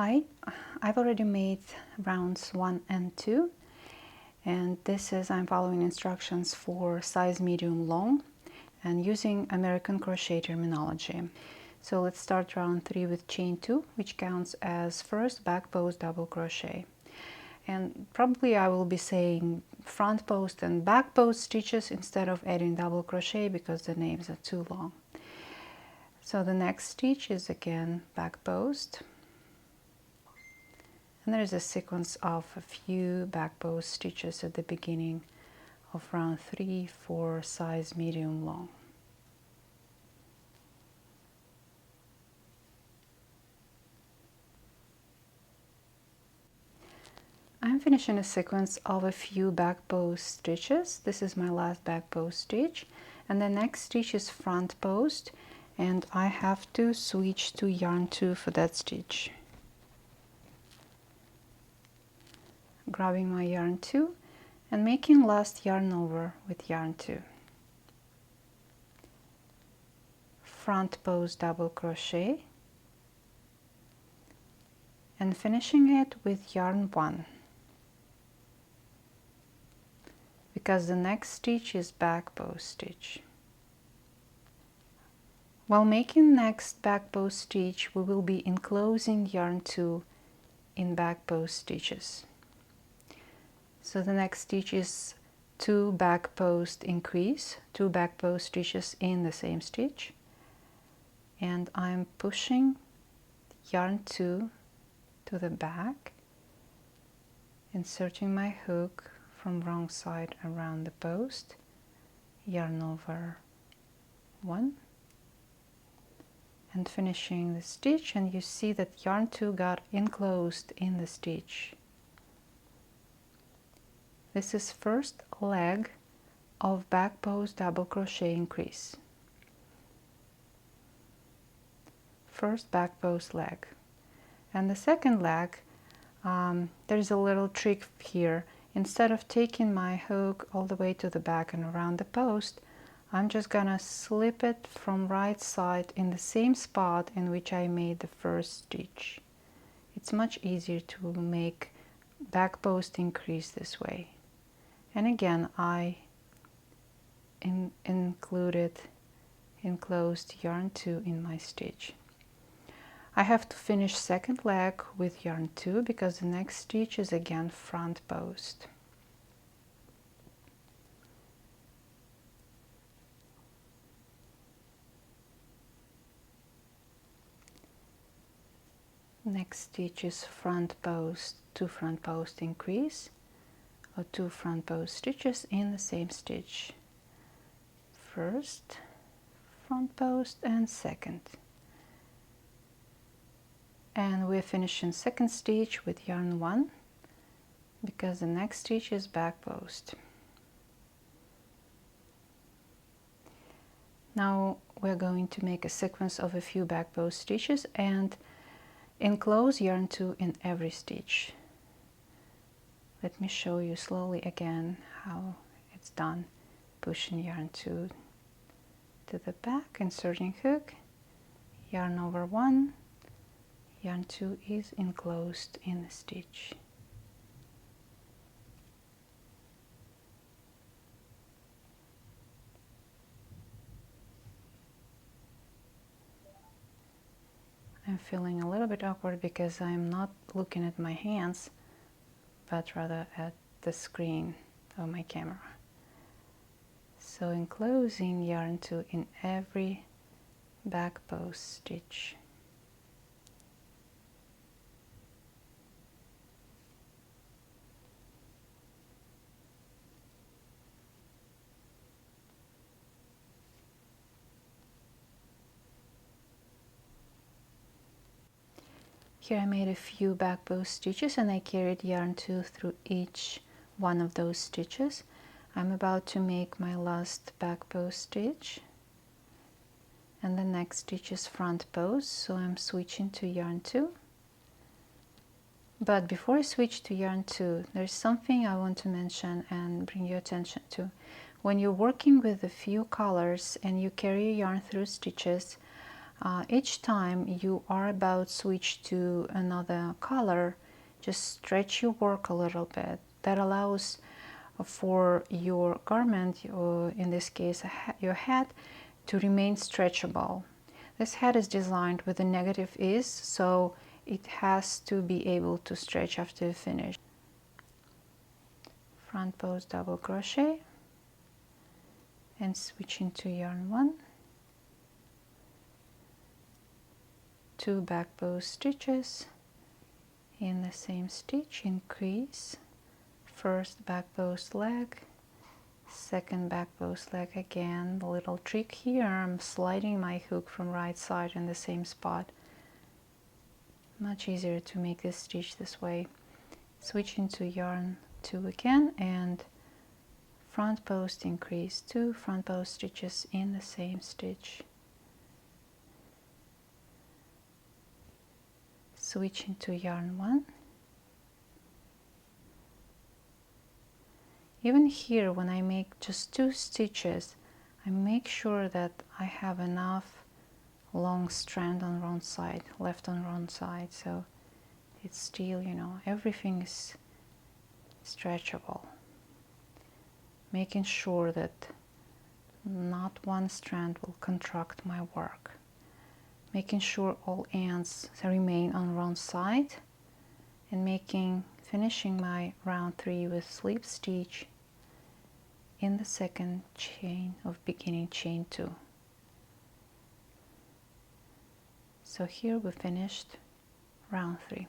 Hi, I've already made rounds 1 and 2, and this is I'm following instructions for size medium long and using American crochet terminology. So let's start round 3 with chain 2, which counts as first back post double crochet. And probably I will be saying front post and back post stitches instead of adding double crochet because the names are too long. So the next stitch is again back post. And there is a sequence of a few back post stitches at the beginning of round 3 for size medium long. I'm finishing a sequence of a few back post stitches. This is my last back post stitch, and the next stitch is front post, and I have to switch to yarn 2 for that stitch. Grabbing my yarn 2 and making last yarn over with yarn 2. Front post double crochet and finishing it with yarn 1, because the next stitch is back post stitch. While making next back post stitch, we will be enclosing yarn 2 in back post stitches. So the next stitch is 2 back post increase, 2 back post stitches in the same stitch, and I'm pushing yarn 2 to the back, inserting my hook from wrong side around the post, yarn over 1, and finishing the stitch, and you see that yarn 2 got enclosed in the stitch. This is first leg of back post double crochet increase. First back post leg. And the second leg, there's a little trick here. Instead of taking my hook all the way to the back and around the post, I'm just gonna slip it from right side in the same spot in which I made the first stitch. It's much easier to make back post increase this way. And again, I enclosed yarn 2 in my stitch. I have to finish second leg with yarn 2 because the next stitch is again front post. Next stitch is front post, 2 front post increase, or 2 front post stitches in the same stitch. First front post and second. And we're finishing second stitch with yarn 1 because the next stitch is back post. Now we're going to make a sequence of a few back post stitches and enclose yarn 2 in every stitch. Let me show you slowly again how it's done. Pushing yarn 2 to the back, inserting hook, yarn over 1, yarn 2 is enclosed in the stitch. I'm feeling a little bit awkward because I'm not looking at my hands, but rather at the screen of my camera. So enclosing yarn 2 in every back post stitch. Here I made a few back post stitches and I carried yarn 2 through each one of those stitches. I'm about to make my last back post stitch, and the next stitch is front post, so I'm switching to yarn 2. But before I switch to yarn 2, there's something I want to mention and bring your attention to. When you're working with a few colors and you carry yarn through stitches, Each time you are about to switch to another color, just stretch your work a little bit. That allows for your garment, in this case your hat, to remain stretchable. This hat is designed with a negative ease, so it has to be able to stretch after you finish. Front post double crochet and switch into yarn 1, 2 back post stitches in the same stitch, increase, first back post leg, second back post leg again. The little trick here, I'm sliding my hook from right side in the same spot. Much easier to make this stitch this way. Switch into yarn 2 again and front post increase, 2 front post stitches in the same stitch. Switch into yarn 1. Even here, when I make just 2 stitches, I make sure that I have enough long strand on wrong side, left on wrong side, so it's still, you know, everything is stretchable. Making sure that not one strand will contract my work. Making sure all ends remain on wrong side, and finishing my round 3 with slip stitch in the second chain of beginning chain 2. So here we finished round 3.